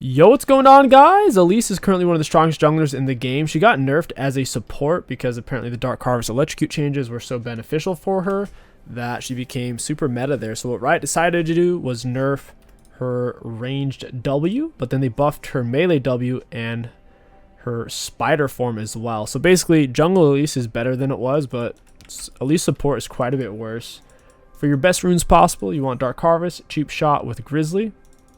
Yo, what's going on, guys? Elise is currently one of the strongest junglers in the game. She got nerfed as a support because apparently the Dark Harvest electrocute changes were so beneficial for her that she became super meta there. So what Riot decided to do was nerf her ranged W, but then they buffed her melee W and her spider form as well. So basically, jungle Elise is better than it was, but Elise support is quite a bit worse. For your best runes possible, you want Dark Harvest, Cheap Shot with Grizzly.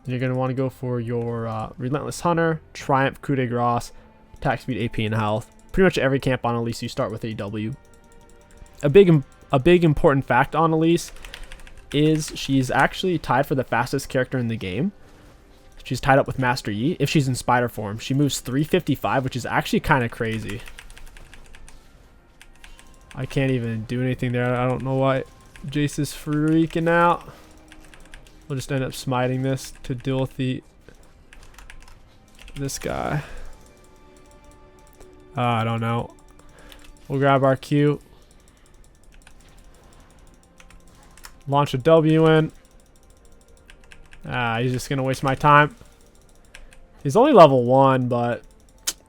Then you're going to want to go for your Relentless Hunter, Triumph, Coup de Grace, attack speed, AP, and health. Pretty much every camp on Elise, you start with a W. A big important fact on Elise is she's actually tied for the fastest character in the game. She's tied up with Master Yi if she's in spider form. She moves 355, which is actually kind of crazy. I can't even do anything there. I don't know why Jace is freaking out. We'll just end up smiting this to deal with this guy. I don't know. We'll grab our Q. Launch a W in. He's just going to waste my time. He's only level 1, but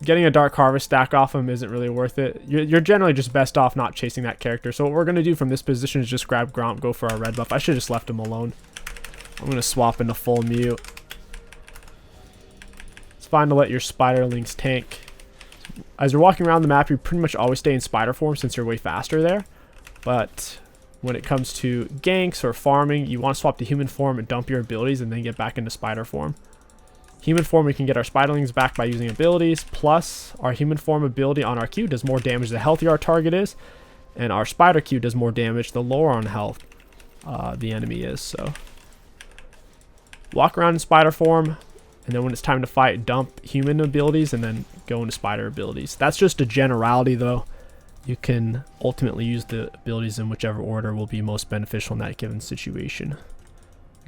getting a Dark Harvest stack off him isn't really worth it. You're generally just best off not chasing that character. So what we're going to do from this position is just grab Gromp, go for our red buff. I should have just left him alone. I'm going to swap into full mute. It's fine to let your spiderlings tank. As you're walking around the map, you pretty much always stay in spider form since you're way faster there. But when it comes to ganks or farming, you want to swap to human form and dump your abilities and then get back into spider form. Human form, we can get our spiderlings back by using abilities, plus our human form ability on our Q does more damage the healthier our target is, and our spider Q does more damage the lower on health the enemy is. So walk around in spider form, and then when it's time to fight, dump human abilities and then go into spider abilities. That's just a generality though. You can ultimately use the abilities in whichever order will be most beneficial in that given situation.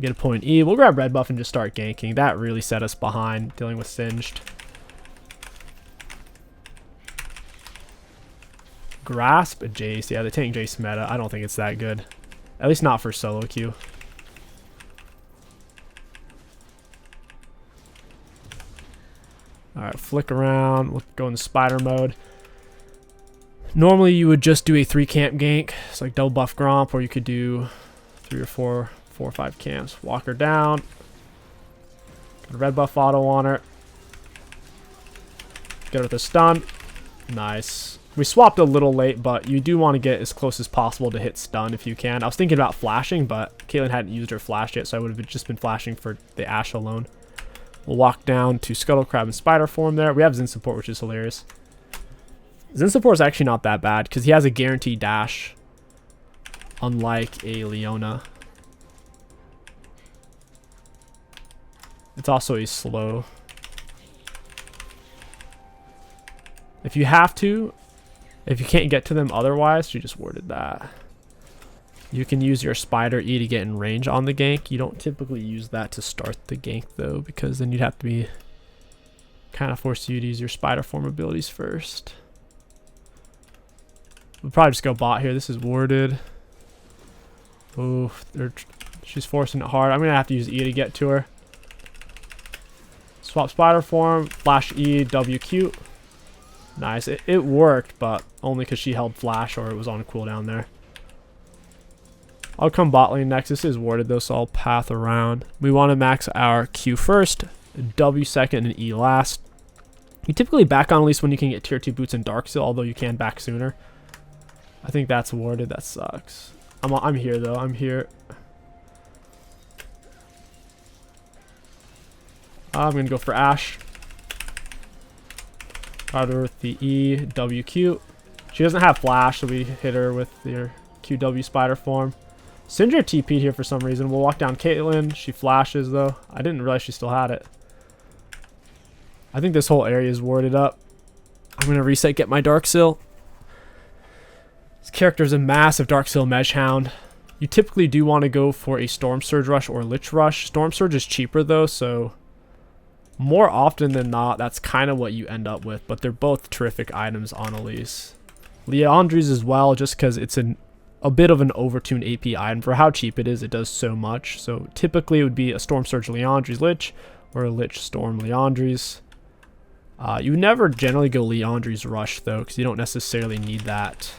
Get a point E. We'll grab red buff and just start ganking. That really set us behind dealing with Singed. Grasp a Jace. Yeah, the tank Jace meta. I don't think it's that good. At least not for solo queue. Alright, flick around. We'll go into spider mode. Normally you would just do a 3 camp gank. It's like double buff Gromp, or you could do 3 or 4 or 5 camps. Walk her down. Got a red buff auto on her. Get her with a stun. Nice. We swapped a little late, but you do want to get as close as possible to hit stun if you can. I was thinking about flashing, but Caitlyn hadn't used her flash yet, so I would have just been flashing for the Ashe alone. We'll walk down to Scuttle Crab and spider form there. We have Zen support, which is hilarious. Zen support is actually not that bad because he has a guaranteed dash, unlike a Leona. It's also a slow. If you have to, if you can't get to them otherwise, she just worded that. You can use your spider E to get in range on the gank. You don't typically use that to start the gank though, because then you'd have to be kind of force you to use your spider form abilities first. We'll probably just go bot here. This is warded. Oh, she's forcing it hard. I'm going to have to use E to get to her. Swap spider form, flash E, WQ. Nice. It worked, but only because she held flash or it was on a cooldown there. I'll come bot lane next. This is warded though, so I'll path around. We want to max our Q first, W second, and E last. You typically back on Elise when you can get tier 2 boots and Dark Seal, although you can back sooner. I think that's warded. That sucks. I'm here though. I'm here. I'm gonna go for Ashe. Got her with the E, WQ. She doesn't have flash, so we hit her with your QW spider form. Syndra TP'd here for some reason. We'll walk down Caitlyn. She flashes though. I didn't realize she still had it. I think this whole area is warded up. I'm gonna reset, get my Dark Seal. This character is a massive Dark Seal Mage Hound. You typically do want to go for a Storm Surge Rush or Lich Rush. Storm Surge is cheaper though, so more often than not, that's kind of what you end up with. But they're both terrific items on Elise. Liandry's as well, just because it's a bit of an overtuned AP item. For how cheap it is, it does so much. So typically it would be a Storm Surge Liandry's Lich or a Lich Storm Leandries. You never generally go Leandries Rush though, because you don't necessarily need that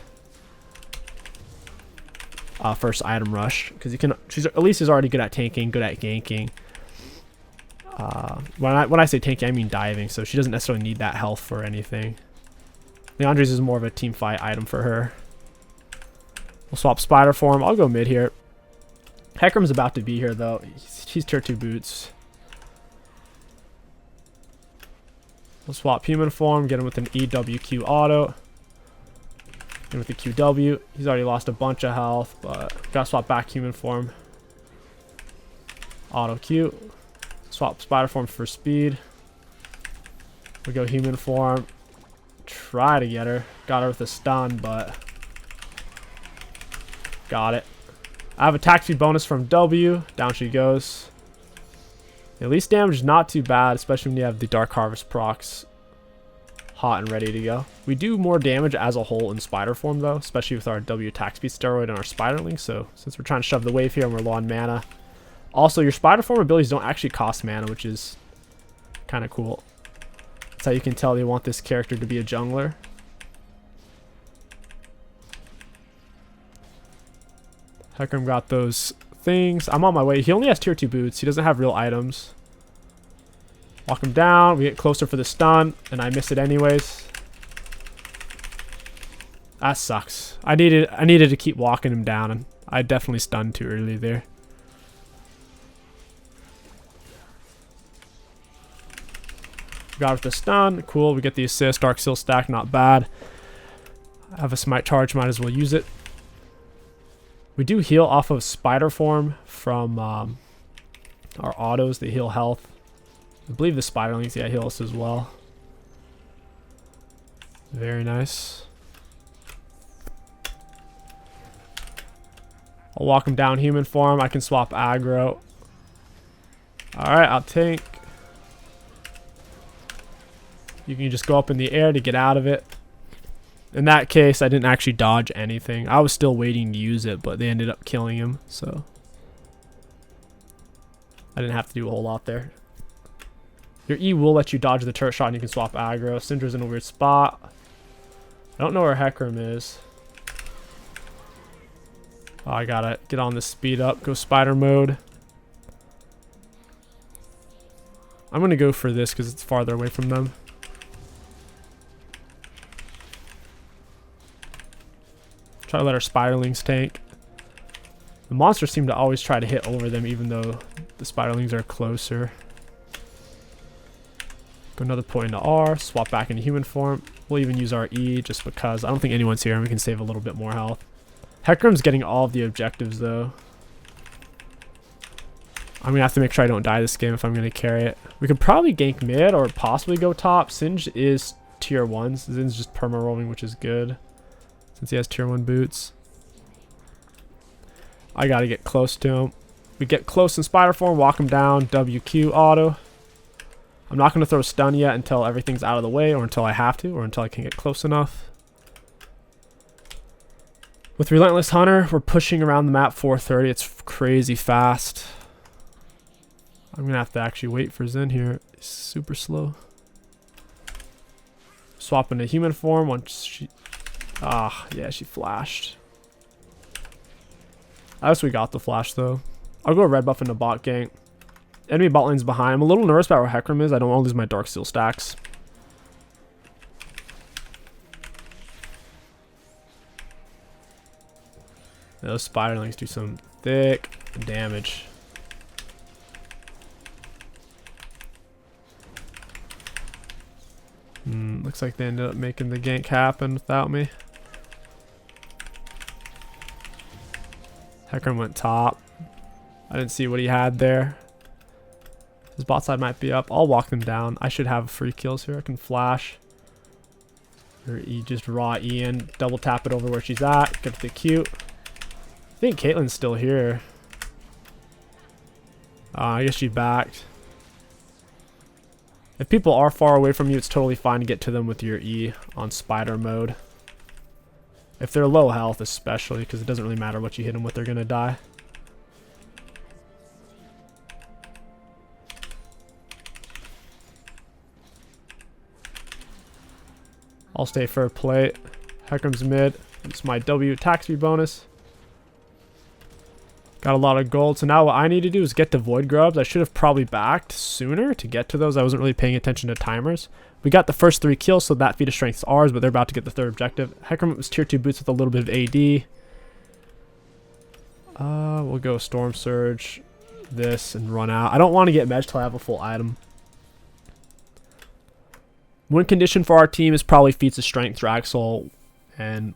first item rush, because you can. Elise is already good at tanking, good at ganking. When I say tanking, I mean diving, so she doesn't necessarily need that health for anything. Leandries is more of a team fight item for her. We'll swap Spider form. I'll go mid here. Hecarim's about to be here though. He's tier 2 boots. We'll swap human form, get him with an EWQ auto. And with the QW, he's already lost a bunch of health, but gotta swap back human form. Auto Q. Swap spider form for speed. We go human form. Try to get her. Got her with a stun, but got it. I have attack speed bonus from W. Down she goes. At least damage is not too bad, especially when you have the Dark Harvest procs hot and ready to go. We do more damage as a whole in spider form though, especially with our W attack speed steroid and our spiderling. So since we're trying to shove the wave here and we're low on mana. Also, your spider form abilities don't actually cost mana, which is kind of cool. That's how you can tell they want this character to be a jungler. Hecarim got those things. I'm on my way. He only has tier 2 boots. He doesn't have real items. Walk him down. We get closer for the stun, and I miss it anyways. That sucks. I needed to keep walking him down, and I definitely stunned too early there. Got with the stun. Cool. We get the assist. Dark Seal stack. Not bad. I have a smite charge. Might as well use it. We do heal off of spider form from our autos. They heal health. I believe the spiderlings, yeah, heal us as well. Very nice. I'll walk him down human form. I can swap aggro. Alright, I'll tank. You can just go up in the air to get out of it. In that case, I didn't actually dodge anything. I was still waiting to use it, but they ended up killing him, so I didn't have to do a whole lot there. Your E will let you dodge the turret shot and you can swap aggro. Syndra's in a weird spot. I don't know where Hecarim is. Oh, I gotta get on this speed up. Go spider mode. I'm gonna go for this because it's farther away from them. Try to let our spiderlings tank. The monsters seem to always try to hit over them even though the spiderlings are closer. Go another point into R, swap back into human form. We'll even use our E just because I don't think anyone's here and we can save a little bit more health. Hecarim's getting all of the objectives though. I'm going to have to make sure I don't die this game if I'm going to carry it. We could probably gank mid or possibly go top. Singe is tier 1. Zin's just perma-rolling, which is good since he has tier 1 boots. I got to get close to him. We get close in spider form, walk him down, WQ auto. I'm not going to throw stun yet until everything's out of the way or until I have to or until I can get close enough. With Relentless Hunter, we're pushing around the map 430. It's crazy fast. I'm going to have to actually wait for Zin here. It's super slow. Swap into human form once she... Ah, yeah, she flashed. I guess we got the flash though. I'll go red buff into bot gank. Enemy bot lane's behind. I'm a little nervous about where Hecarim is. I don't want to lose my Dark Seal stacks. Those spiderlings do some thick damage. Looks like they ended up making the gank happen without me. Hecarim went top. I didn't see what he had there. His bot side might be up. I'll walk them down. I should have free kills here. I can flash. Or E, just raw E in. Double tap it over where she's at. Get the Q. I think Caitlyn's still here. I guess she backed. If people are far away from you, it's totally fine to get to them with your E on spider mode. If they're low health especially, because it doesn't really matter what you hit them with, they're going to die. I'll stay for a plate. Heckram's mid. It's my W attack speed bonus. Got a lot of gold. So now what I need to do is get to void grubs. I should have probably backed sooner to get to those. I wasn't really paying attention to timers. We got the first 3 kills, so that feat of strength is ours, but they're about to get the 3rd objective. Heckram was tier 2 boots with a little bit of AD. We'll go Storm Surge, this, and run out. I don't want to get Medge till I have a full item. Win condition for our team is probably feats of strength, Drag Soul, and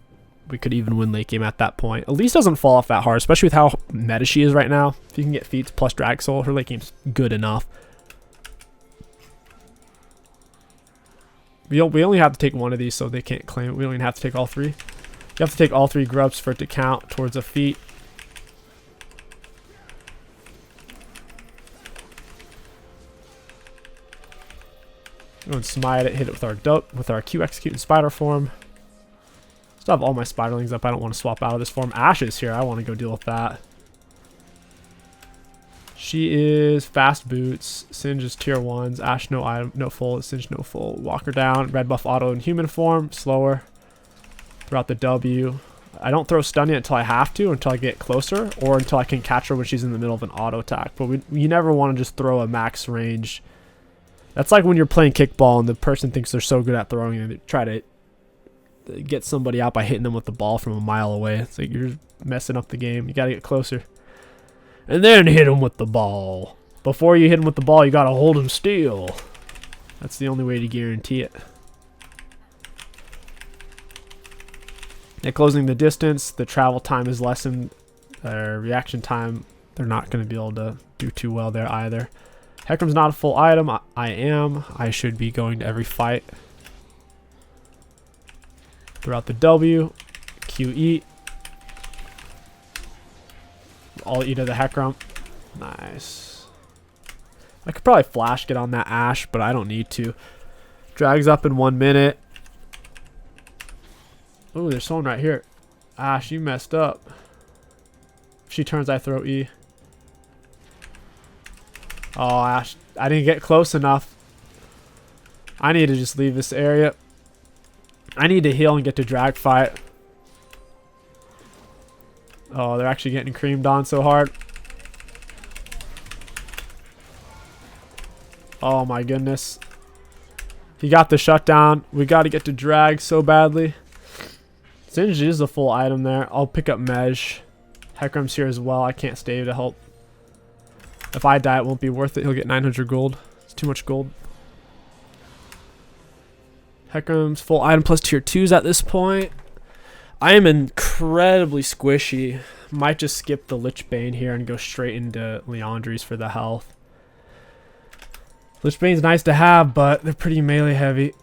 we could even win late game at that point. Elise doesn't fall off that hard, especially with how meta she is right now. If you can get feats plus Drag Soul, her late game's good enough. We only have to take one of these, so they can't claim it. We don't even have to take all 3. You have to take all 3 grubs for it to count towards a feat. Go and smite it, hit it with our Q execute and spider form. Still have all my spiderlings up. I don't want to swap out of this form. Ash is here. I want to go deal with that. She is fast boots. Singe is tier 1s. Ash no item, no full. Singe no full. Walk her down. Red buff auto in human form. Slower. Throughout the W. I don't throw stun yet until I have to, until I get closer, or until I can catch her when she's in the middle of an auto attack. But you never want to just throw a max range. That's like when you're playing kickball and the person thinks they're so good at throwing and they try to get somebody out by hitting them with the ball from a mile away. It's like you're messing up the game. You got to get closer. And then hit them with the ball. Before you hit them with the ball, you got to hold them still. That's the only way to guarantee it. At closing the distance, the travel time is lessened. Reaction time, they're not going to be able to do too well there either. Heckram's not a full item. I am. I should be going to every fight. Throughout the W. QE. All E to the Heckram. Nice. I could probably flash get on that Ash, but I don't need to. Drags up in 1 minute. Oh, there's someone right here. Ash, you messed up. If she turns, I throw E. Oh, Ash. I didn't get close enough. I need to just leave this area. I need to heal and get to drag fight. Oh, they're actually getting creamed on so hard. Oh my goodness. He got the shutdown. We got to get to drag so badly. Singe is a full item there. I'll pick up Medge. Heckram's here as well. I can't stay to help. If I die, it won't be worth it. He'll get 900 gold. It's too much gold. Heckram's full item plus tier 2s at this point. I am incredibly squishy. Might just skip the Lich Bane here and go straight into Leandry's for the health. Lich Bane's nice to have, but they're pretty melee heavy.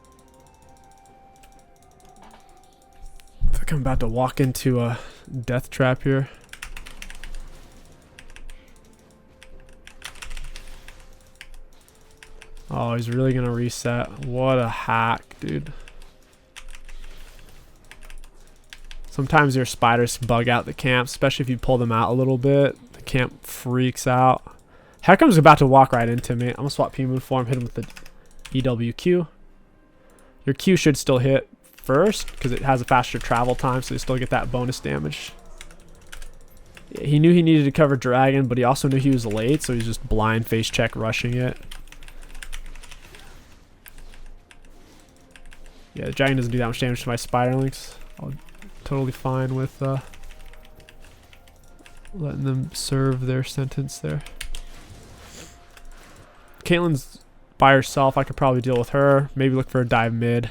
I think I'm about to walk into a death trap here. Oh, he's really gonna reset. What a hack, dude. Sometimes your spiders bug out the camp, especially if you pull them out a little bit. The camp freaks out. Heckram's about to walk right into me. I'm gonna swap P-Moon form, hit him with the EWQ. Your Q should still hit first because it has a faster travel time, so you still get that bonus damage. Yeah, he knew he needed to cover dragon, but he also knew he was late, so he's just blind face check rushing it. Yeah, the dragon doesn't do that much damage to my spiderlings. I'm totally fine with letting them serve their sentence there. Caitlyn's by herself. I could probably deal with her. Maybe look for a dive mid.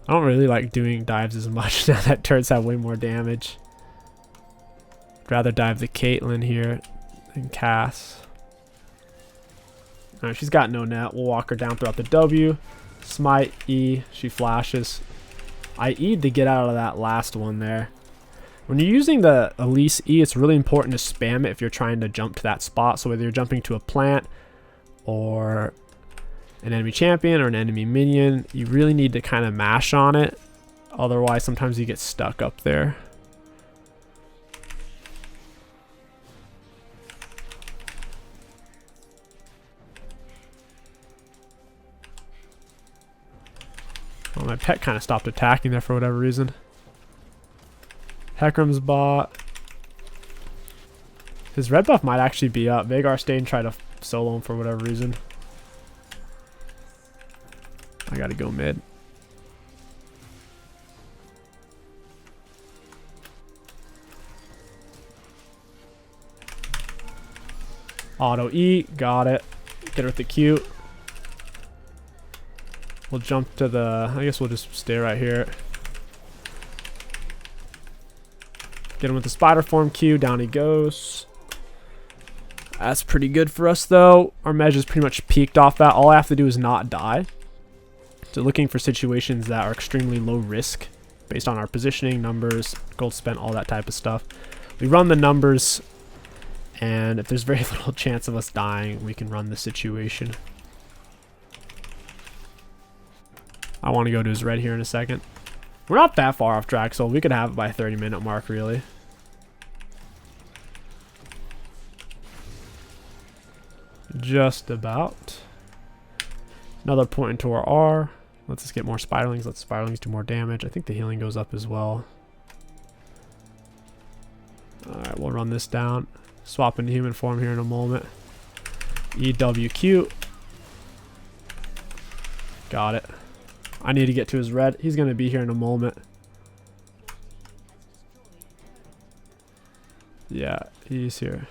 I don't really like doing dives as much now that turrets have way more damage. I'd rather dive the Caitlyn here than Cass. Alright, she's got no net. We'll walk her down throughout the W. Smite E. She flashes. I E'd to get out of that last one there. When you're using the Elise E, it's really important to spam it if you're trying to jump to that spot. So whether you're jumping to a plant or an enemy champion or an enemy minion, you really need to kind of mash on it. Otherwise, sometimes you get stuck up there. Well, my pet kind of stopped attacking there for whatever reason. Hecarim's bot. His red buff might actually be up. Vagar stayed and tried to solo him for whatever reason. I gotta go mid. Auto E, got it. Get her with the Q. We'll jump to the... I guess we'll just stay right here. Get him with the spider form Q. Down he goes. That's pretty good for us, though. Our Mej is pretty much peaked off that. All I have to do is not die. So looking for situations that are extremely low risk based on our positioning, numbers, gold spent, all that type of stuff. We run the numbers, and if there's very little chance of us dying, we can run the situation. I want to go to his red here in a second. We're not that far off track, so we could have it by 30-minute mark, really. Just about. Another point into our R. Let's just get more spiderlings. Let spiderlings do more damage. I think the healing goes up as well. Alright, we'll run this down. Swap into human form here in a moment. EWQ. Got it. I need to get to his red. He's going to be here in a moment. Yeah, he's here.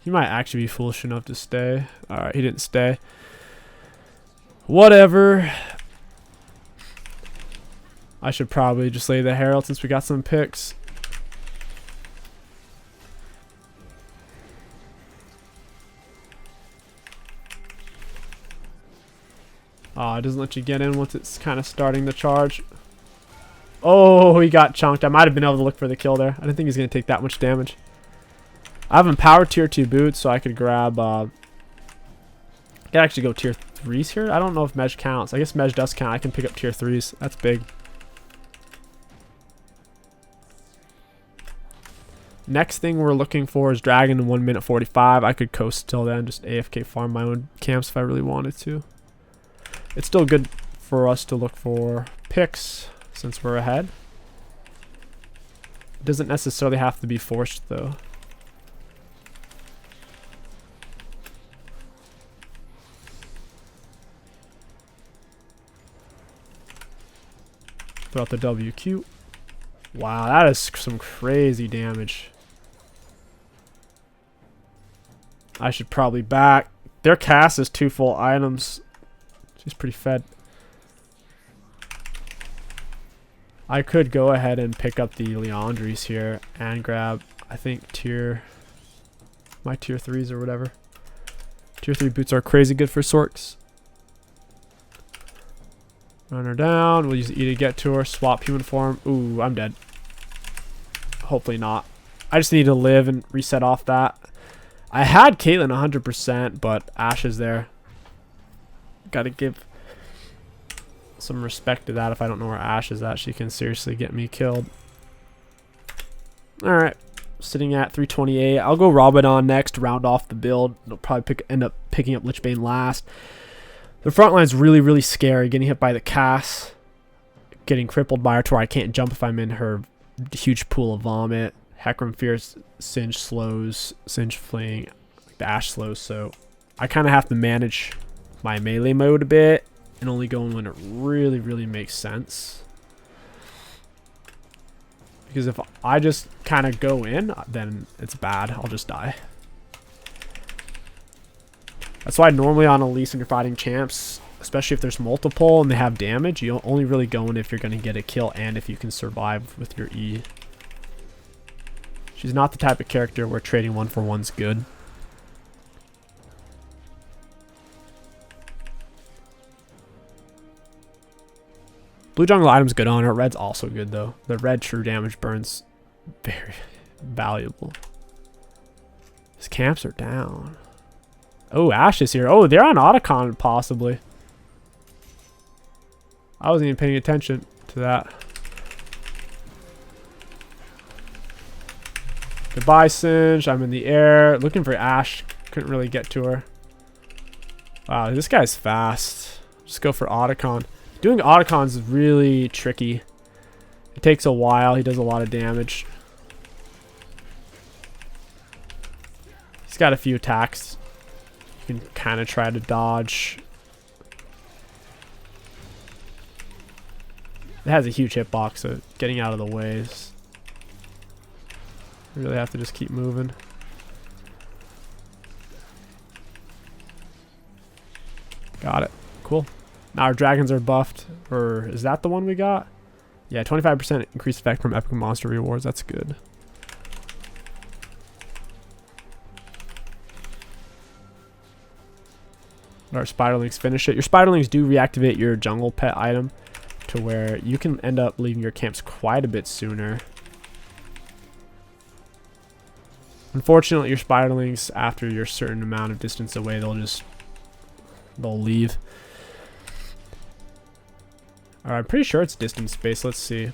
He might actually be foolish enough to stay. Alright, he didn't stay. Whatever. I should probably just lay the Herald since we got some picks. It doesn't let you get in once it's kind of starting the charge. Oh, he got chunked. I might have been able to look for the kill there. I didn't think he was going to take that much damage. I have empowered tier 2 boots, so I could grab... I could actually go tier 3s here. I don't know if Mej counts. I guess Mej does count. I can pick up tier 3s. That's big. Next thing we're looking for is Dragon in 1 minute 45. I could coast till then, just AFK farm my own camps if I really wanted to. It's still good for us to look for picks since we're ahead. It doesn't necessarily have to be forced though. Throw out the WQ. Wow, that is some crazy damage. I should probably back. Their cast is 2 full items. She's pretty fed. I could go ahead and pick up the Leandries here and grab, I think, my tier 3s or whatever. Tier 3 boots are crazy good for Sorks. Run her down. We'll use E to get to her. Swap human form. Ooh, I'm dead. Hopefully not. I just need to live and reset off that. I had Caitlyn 100%, but Ashe is there. Gotta give some respect to that. If I don't know where Ashe is at, she can seriously get me killed. Alright. Sitting at 328. I'll go Rabadon next to round off the build. I'll probably end up picking up Lichbane last. The front line's really, really scary. Getting hit by the Cass. Getting crippled by her to where I can't jump if I'm in her huge pool of vomit. Hecarim Fierce, Singe slows, Singe Fling, the Ashe slows. So I kind of have to manage my melee mode a bit and only go in when it really, really makes sense. Because if I just kind of go in, then it's bad. I'll just die. That's why normally on Elise when you're fighting champs, especially if there's multiple and they have damage, you'll only really go in if you're going to get a kill and if you can survive with your E. She's not the type of character where trading 1-for-1's good. Blue jungle item's good on her. Red's also good though. The red true damage burns very valuable. His camps are down. Oh, Ashe is here. Oh, they're on Otacon possibly. I wasn't even paying attention to that. Goodbye, Singe. I'm in the air. Looking for Ashe. Couldn't really get to her. Wow, this guy's fast. Just go for Otacon. Doing Otacons is really tricky. It takes a while. He does a lot of damage. He's got a few attacks. You can kind of try to dodge. It has a huge hitbox, so getting out of the way is... You really have to just keep moving. Got it. Cool. Now our dragons are buffed. Or is that the one we got? Yeah, 25% increased effect from epic monster rewards. That's good. Our spiderlings finish it. Your spiderlings do reactivate your jungle pet item to where you can end up leaving your camps quite a bit sooner. Unfortunately, your spiderlings, after your certain amount of distance away, they'll leave. Alright, I'm pretty sure it's distance based. Let's see.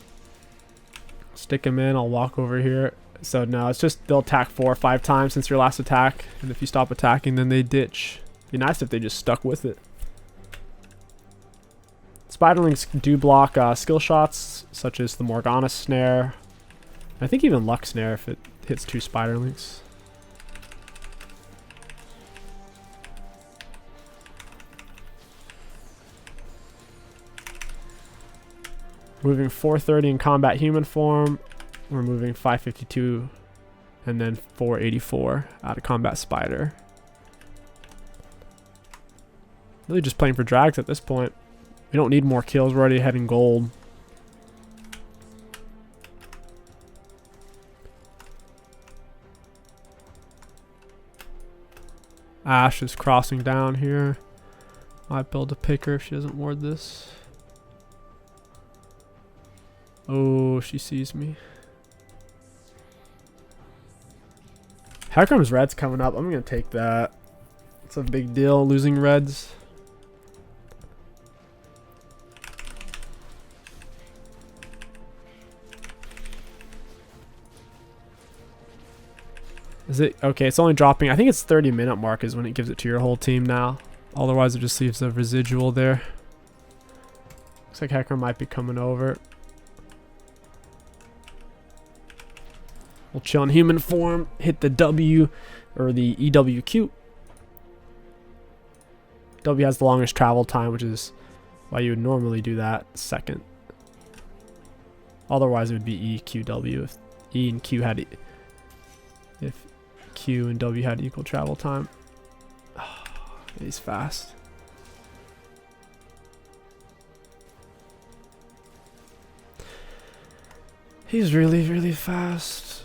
Stick them in. I'll walk over here. So no, it's just they'll attack 4 or 5 times since your last attack. And if you stop attacking, then they ditch. Be nice if they just stuck with it. Spiderlings do block skill shots, such as the Morgana Snare. I think even Luck Snare if it hits 2 spiderlings. Moving 430 in combat human form. We're moving 552 and then 484 out of combat spider. Really just playing for drags at this point. We don't need more kills. We're already heading gold. Ash is crossing down here. Might build a picker if she doesn't ward this. Oh, she sees me. Hekram's red's coming up. I'm going to take that. It's a big deal losing reds. Is it okay? It's only dropping. I think it's 30-minute mark is when it gives it to your whole team now. Otherwise, it just leaves a residual there. Looks like Hekram might be coming over. We'll chill in human form. Hit the W or the EWQ. W has the longest travel time, which is why you would normally do that second. Otherwise, it would be EQW if E and Q had if Q and W had equal travel time. Oh, he's fast. He's really, really fast.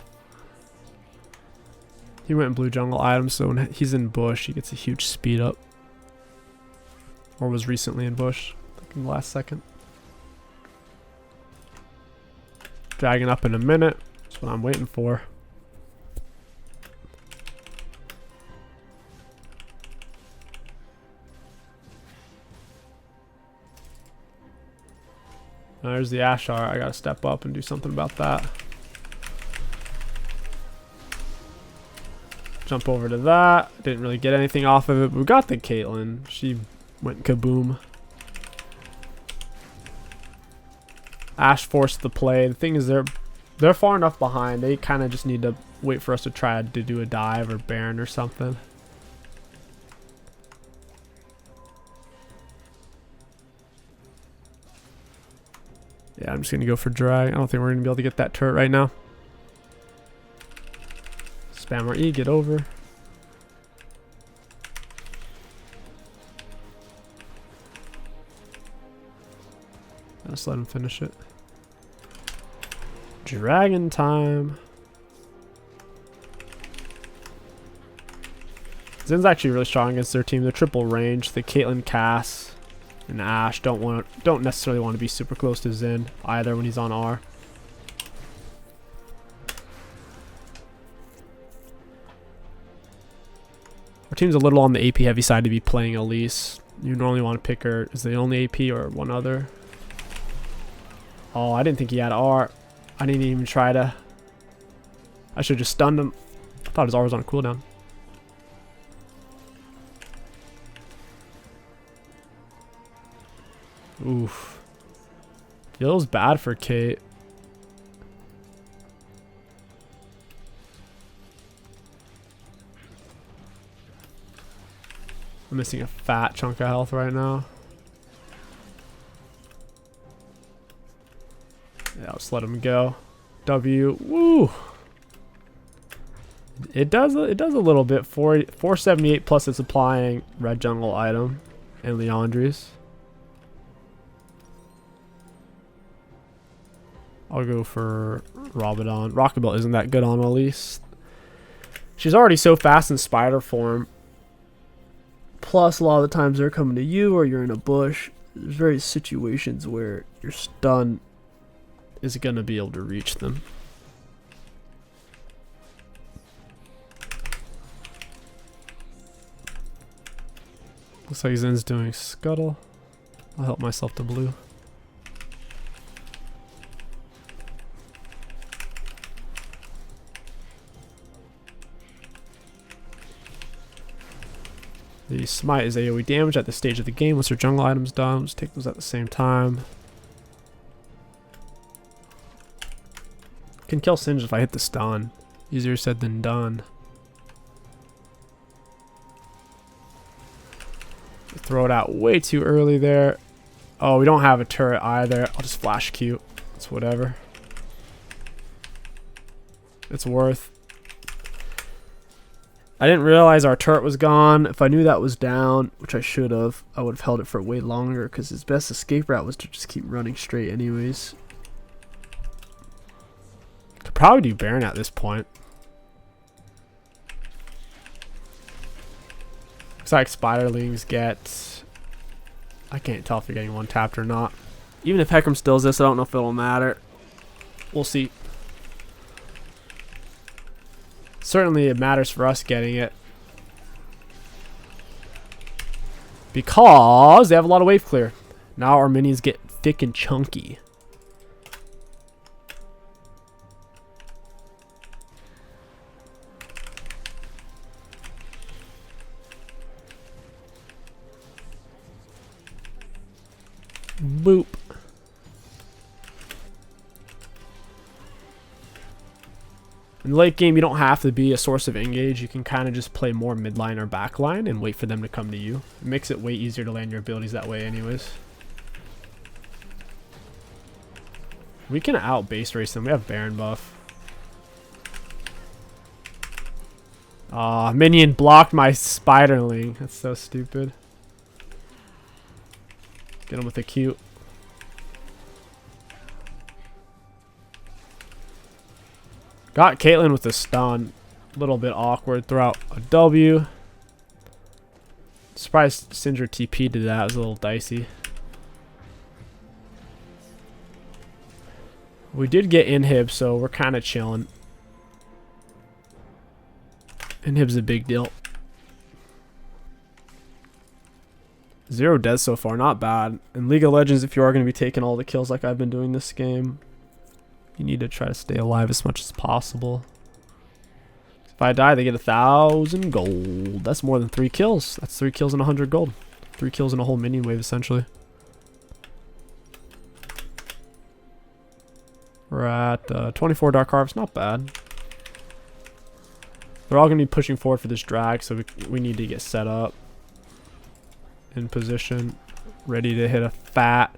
He went in blue jungle items, so when he's in bush, he gets a huge speed up. Or was recently in bush, like in the last second. Dragging up in a minute. That's what I'm waiting for. There's the Ashar. I gotta step up and do something about that. Jump over to that. Didn't really get anything off of it, but we got the Caitlyn. She went kaboom. Ash forced the play. The thing is, they're far enough behind. They kind of just need to wait for us to try to do a dive or Baron or something. Yeah, I'm just going to go for drag. I don't think we're going to be able to get that turret right now. Spam our E, get over. Just let him finish it. Dragon time. Zen's actually really strong against their team. They're triple range. The Caitlyn, Cass, and Ash don't necessarily want to be super close to Zen either when he's on R. Our team's a little on the AP heavy side to be playing Elise. You normally want to pick her as the only AP or one other. Oh, I didn't think he had R. I didn't even try to. I should have just stunned him. I thought his R was on a cooldown. Oof. Feels bad for Kate. I'm missing a fat chunk of health right now. Yeah, I'll just let him go. W. Woo. It does a little bit. 478 plus it's applying red jungle item and Leandri's. I'll go for Rabadon. Rockabelle isn't that good on Elise. She's already so fast in spider form. Plus, a lot of the times they're coming to you or you're in a bush. There's various situations where your stun is going to be able to reach them. Looks like Zen's doing Scuttle. I'll help myself to blue. The smite is AoE damage at this stage of the game. Once your jungle item's done, let's take those at the same time. Can kill Singe if I hit the stun. Easier said than done. Throw it out way too early there. Oh, we don't have a turret either. I'll just flash Q. It's whatever. It's worth. I didn't realize our turret was gone. If I knew that was down, which I should have, I would have held it for way longer because his best escape route was to just keep running straight anyways. Could probably do Baron at this point. Looks like Spiderlings get... I can't tell if they're getting one tapped or not. Even if Hecarim stills this, I don't know if it'll matter. We'll see. Certainly it matters for us getting it. Because they have a lot of wave clear. Now our minions get thick and chunky. Boop. In the late game, you don't have to be a source of engage. You can kind of just play more midline or backline and wait for them to come to you. It makes it way easier to land your abilities that way anyways. We can out base race them. We have Baron buff. Aw, minion blocked my Spiderling. That's so stupid. Get him with a Q. Got Caitlyn with a stun. A little bit awkward. Throw out a W. Surprised Syndra TP did that. It was a little dicey. We did get inhib, so we're kind of chilling. Inhib's a big deal. 0 deaths so far. Not bad. In League of Legends, if you are going to be taking all the kills like I've been doing this game, you need to try to stay alive as much as possible. If I die, they get 1,000 gold. That's more than 3 kills. That's 3 kills and 100 gold. 3 kills in a whole minion wave, essentially. We're at 24 Dark Harvest. Not bad. They're all going to be pushing forward for this drag, so we need to get set up. In position. Ready to hit a fat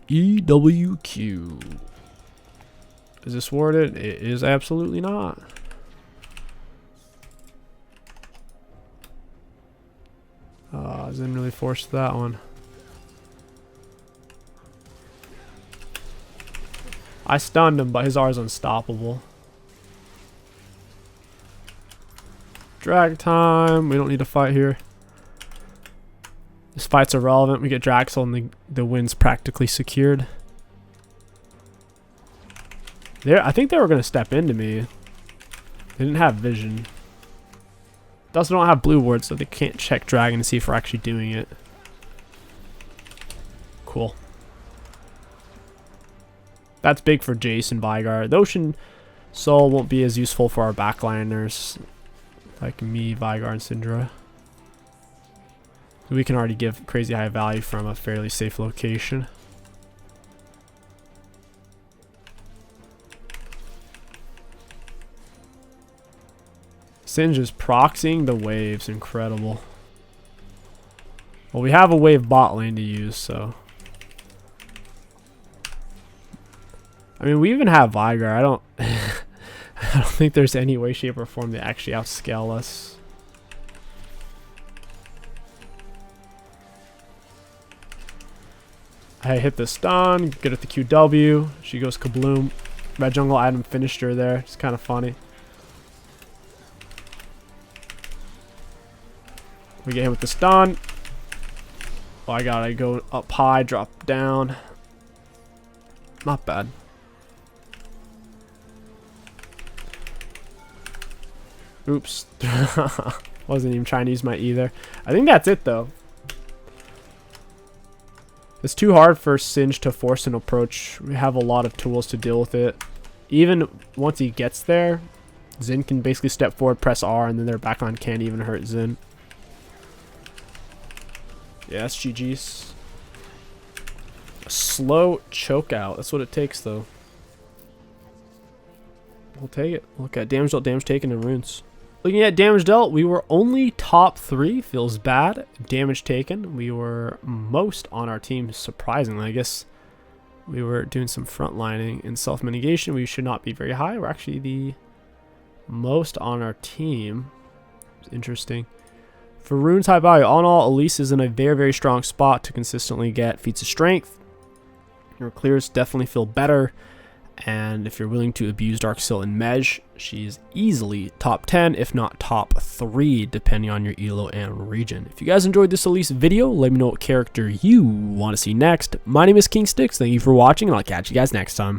EWQ. Is this warded? It is absolutely not. Didn't really force that one. I stunned him, but his R is unstoppable. Drag time. We don't need to fight here. This fight's irrelevant. We get Draxel and the win's practically secured. I think they were going to step into me. They didn't have vision. They also don't have blue ward, so they can't check dragon to see if we're actually doing it. Cool. That's big for Jace and Veigar. The Ocean Soul won't be as useful for our backliners like me, Veigar, and Syndra. We can already give crazy high value from a fairly safe location. Singe is proxying the waves. Incredible. Well, we have a wave bot lane to use, so. I mean, we even have Vigar. I don't think there's any way, shape, or form to actually outscale us. I hit the stun, good at the QW. She goes kabloom. Red jungle item finished her there. It's kind of funny. We get hit with the stun. Oh, I gotta go up high, drop down. Not bad. Oops. Wasn't even trying to use my either. I think that's it though. It's too hard for Singe to force an approach. We have a lot of tools to deal with it. Even once he gets there, Xin can basically step forward, press R, and then their backline can't even hurt Xin. Yeah, that's GG's. A slow choke out. That's what it takes, though. We'll take it. Look at damage dealt, damage taken, and runes. Looking at damage dealt, we were only top 3. Feels bad. Damage taken, we were most on our team, surprisingly. I guess we were doing some frontlining and self-mitigation. We should not be very high. We're actually the most on our team. It's interesting. For runes high value, all in all, Elise is in a very, very strong spot to consistently get feats of strength. Your clears definitely feel better. And if you're willing to abuse Dark Sill and Mej, she's easily top 10, if not top 3, depending on your elo and region. If you guys enjoyed this Elise video, let me know what character you want to see next. My name is King Sticks. Thank you for watching, and I'll catch you guys next time.